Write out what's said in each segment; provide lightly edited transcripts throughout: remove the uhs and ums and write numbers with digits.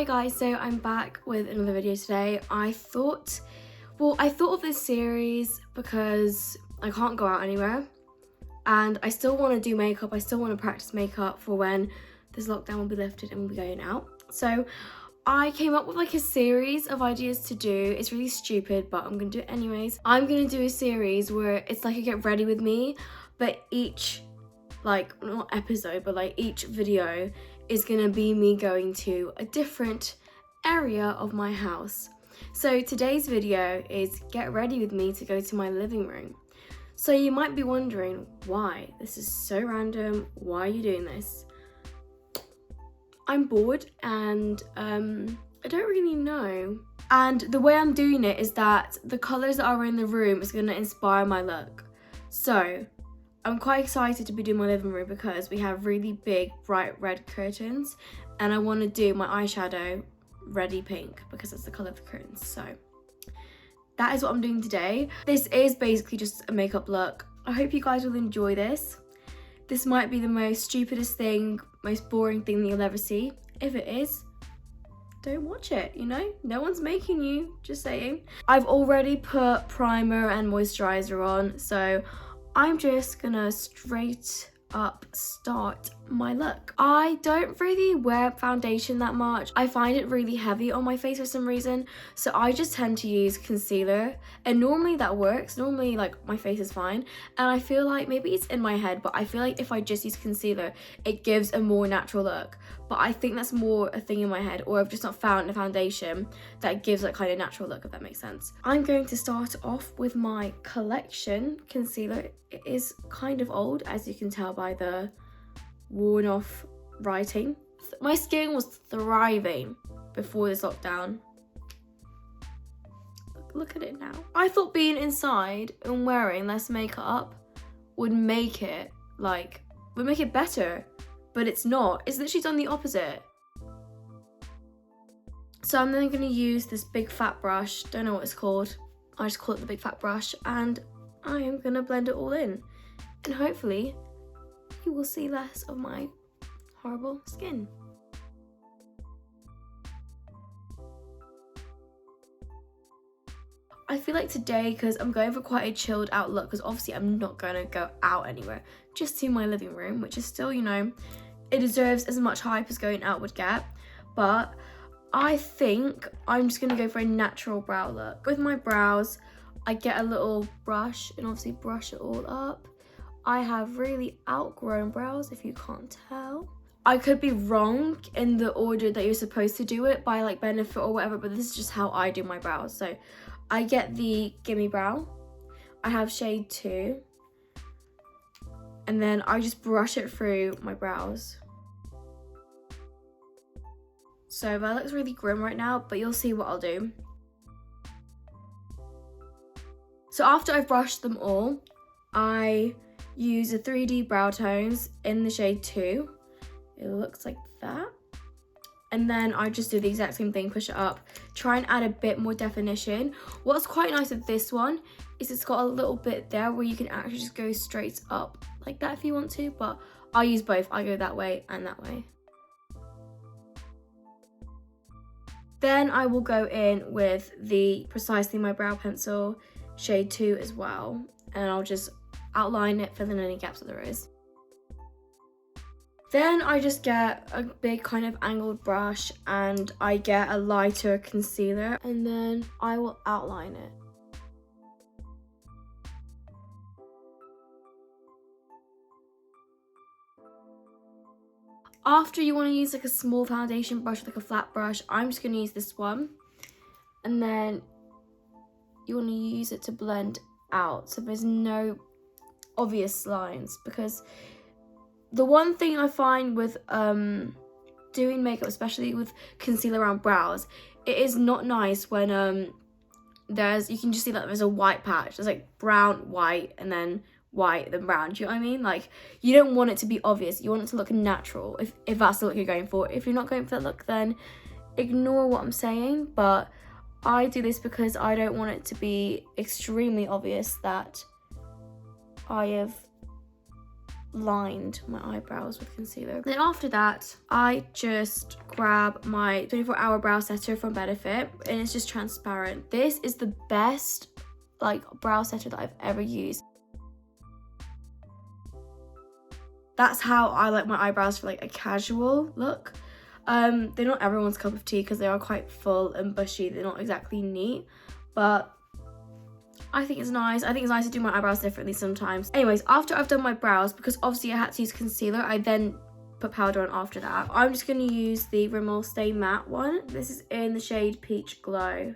Hi guys, so I'm back with another video today. I thought of this series because I can't go out anywhere and I still want to do makeup. I still want to practice makeup for when this lockdown will be lifted and we'll be going out. So I came up with like a series of ideas to do. It's really stupid, but I'm gonna do it anyways. I'm gonna do a series where it's like a get ready with me, but each, like, not episode, but like each video is gonna be me going to a different area of my house. So today's video is get ready with me to go to my living room. So you might be wondering, why? This is so random. Why are you doing this? I'm bored and I don't really know. And the way I'm doing it is that the colours that are in the room is gonna inspire my look. So I'm quite excited to be doing my living room because we have really big bright red curtains and I want to do my eyeshadow reddy pink because it's the colour of the curtains. So that is what I'm doing today. This is basically just a makeup look. I hope you guys will enjoy this. This might be the most stupidest thing, most boring thing that you'll ever see. If it is, don't watch it, you know? No one's making you, just saying. I've already put primer and moisturiser on, so I'm just gonna straight up start my look. I don't really wear foundation that much. I find it really heavy on my face for some reason, so I just tend to use concealer, and normally that works. Normally, like, my face is fine, and I feel like maybe it's in my head, but I feel like if I just use concealer it gives a more natural look. But I think that's more a thing in my head, or I've just not found a foundation that gives that kind of natural look, if that makes sense. I'm going to start off with my Collection concealer. It is kind of old, as you can tell by the worn off writing. My skin was thriving before this lockdown. Look at it now. I thought being inside and wearing less makeup would make it better. But it's not. It's literally done the opposite. So I'm then going to use this big fat brush. Don't know what it's called. I just call it the big fat brush. And I am going to blend it all in. And hopefully you will see less of my horrible skin. I feel like today, because I'm going for quite a chilled out look, because obviously I'm not going to go out anywhere, just to my living room, which is still, you know, it deserves as much hype as going out would get. But I think I'm just going to go for a natural brow look. With my brows, I get a little brush and obviously brush it all up. I have really outgrown brows, if you can't tell. I could be wrong in the order that you're supposed to do it by like benefit or whatever, but this is just how I do my brows. So I get the Gimme Brow. I have shade 2. And then I just brush it through my brows. So that looks really grim right now, but you'll see what I'll do. So after I've brushed them all, I use the 3D brow tones in the shade 2. It looks like that. And then I just do the exact same thing, push it up, try and add a bit more definition. What's quite nice with this one is it's got a little bit there where you can actually just go straight up like that if you want to, but I use both. I go that way and that way. Then I will go in with the Precisely My Brow Pencil, shade 2 as well, and I'll just outline it, fill in any gaps that there is. Then I just get a big kind of angled brush and I get a lighter concealer and then I will outline it. After, you want to use like a small foundation brush, like a flat brush. I'm just going to use this one. And then you want to use it to blend out so there's no obvious lines, because the one thing I find with doing makeup, especially with concealer around brows, it is not nice when you can just see that there's a white patch. There's like brown, white, and then white, then brown. Do you know what I mean? Like, you don't want it to be obvious. You want it to look natural if that's the look you're going for. If you're not going for that look, then ignore what I'm saying. But I do this because I don't want it to be extremely obvious that I have lined my eyebrows with concealer. Then after that, I just grab my 24-hour brow setter from Benefit, and it's just transparent. This is the best like brow setter that I've ever used. That's how I like my eyebrows for like a casual look. They're not everyone's cup of tea because they are quite full and bushy. They're not exactly neat, but I think it's nice. I think it's nice to do my eyebrows differently sometimes. Anyways, after I've done my brows, because obviously I had to use concealer, I then put powder on after that. I'm just going to use the Rimmel Stay Matte one. This is in the shade Peach Glow.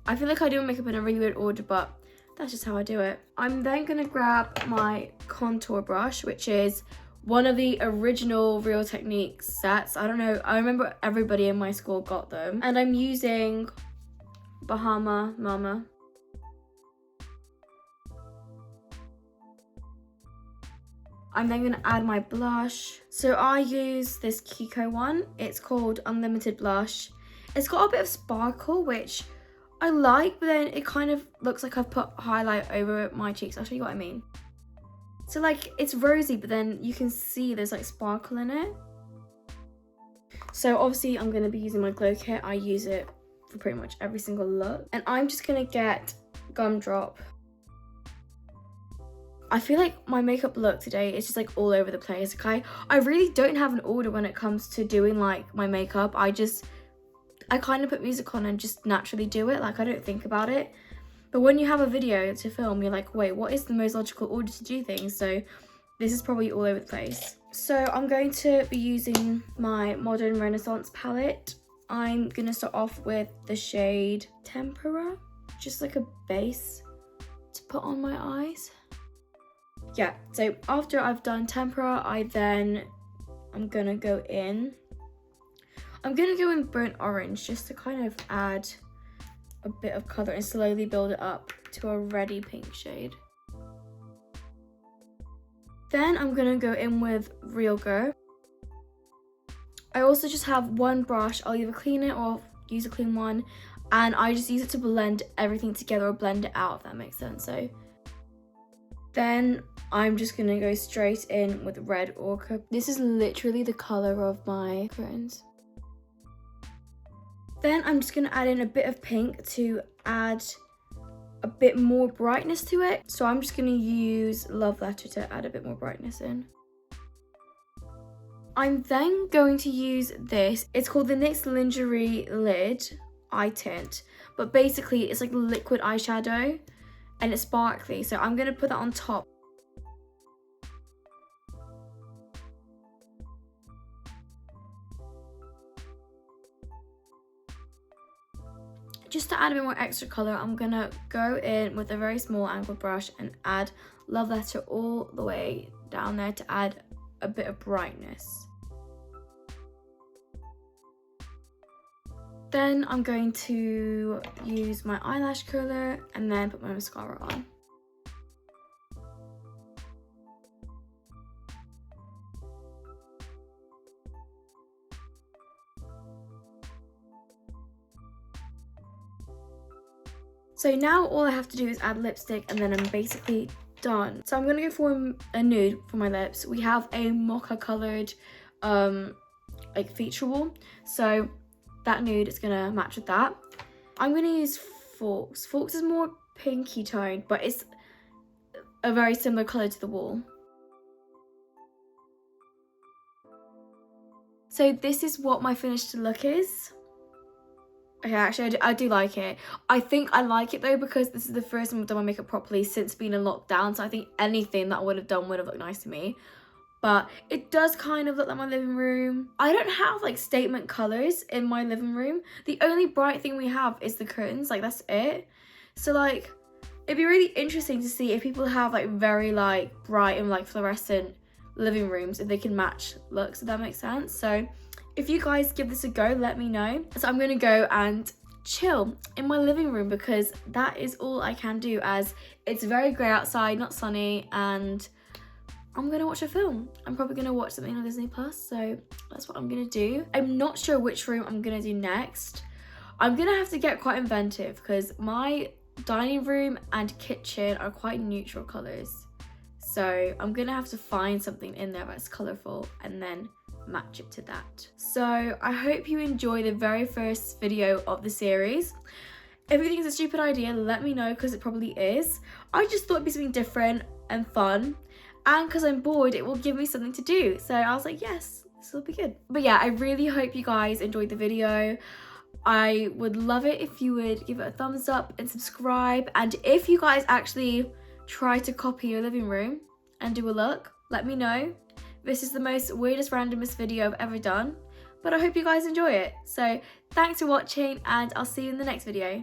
I feel like I do makeup in a really weird order, but that's just how I do it. I'm then going to grab my contour brush, which is one of the original Real Techniques sets. I don't know, I remember everybody in my school got them. And I'm using Bahama Mama. I'm then going to add my blush. So I use this Kiko one. It's called Unlimited Blush. It's got a bit of sparkle, which I like, but then it kind of looks like I've put highlight over my cheeks. I'll show you what I mean. So like, it's rosy, but then you can see there's like sparkle in it. So obviously I'm going to be using my glow kit. I use it for pretty much every single look. And I'm just going to get Gumdrop. I feel like my makeup look today is just like all over the place. Like I really don't have an order when it comes to doing like my makeup. I kind of put music on and just naturally do it. Like I don't think about it. But when you have a video to film, you're like, wait, what is the most logical order to do things? So this is probably all over the place. So I'm going to be using my Modern Renaissance palette. I'm going to start off with the shade Tempera, just like a base to put on my eyes. Yeah, so after I've done Tempera, I'm going to go in. I'm going to go in Burnt Orange just to kind of add a bit of colour and slowly build it up to a reddy pink shade. Then I'm going to go in with Real Go. I also just have one brush. I'll either clean it or use a clean one, and I just use it to blend everything together or blend it out, if that makes sense. So then I'm just going to go straight in with Red Ochre. This is literally the colour of my curtains. Then I'm just going to add in a bit of pink to add a bit more brightness to it. So I'm just going to use Love Letter to add a bit more brightness in. I'm then going to use this. It's called the NYX Lingerie Lid Eye Tint. But basically it's like liquid eyeshadow and it's sparkly. So I'm going to put that on top. Just to add a bit more extra colour, I'm going to go in with a very small angled brush and add Love Letter all the way down there to add a bit of brightness. Then I'm going to use my eyelash curler and then put my mascara on. So now all I have to do is add lipstick and then I'm basically done. So I'm going to go for a nude for my lips. We have a mocha coloured like feature wall. So that nude is going to match with that. I'm going to use Forks. Forks is more pinky toned, but it's a very similar colour to the wall. So this is what my finished look is. Okay, actually, I do like it. I think I like it though because this is the first time I've done my makeup properly since being in lockdown. So I think anything that I would have done would have looked nice to me. But it does kind of look like my living room. I don't have like statement colours in my living room. The only bright thing we have is the curtains. Like that's it. So like, it'd be really interesting to see if people have like very like bright and like fluorescent living rooms, if they can match looks, if that makes sense. So if you guys give this a go, let me know. So I'm gonna go and chill in my living room because that is all I can do as it's very grey outside, not sunny, and I'm gonna watch a film. I'm probably gonna watch something on Disney Plus, so that's what I'm gonna do. I'm not sure which room I'm gonna do next. I'm gonna have to get quite inventive because my dining room and kitchen are quite neutral colours. So I'm gonna have to find something in there that's colourful and then match it to that. So I hope you enjoy the very first video of the series. If you think it's a stupid idea, let me know, because it probably is. I just thought it'd be something different and fun, and because I'm bored, it will give me something to do. So I was like, yes, this will be good. But yeah, I really hope you guys enjoyed the video. I would love it if you would give it a thumbs up and subscribe. And if you guys actually try to copy your living room and do a look, let me know. This is the most weirdest, randomest video I've ever done, but I hope you guys enjoy it. So thanks for watching, and I'll see you in the next video.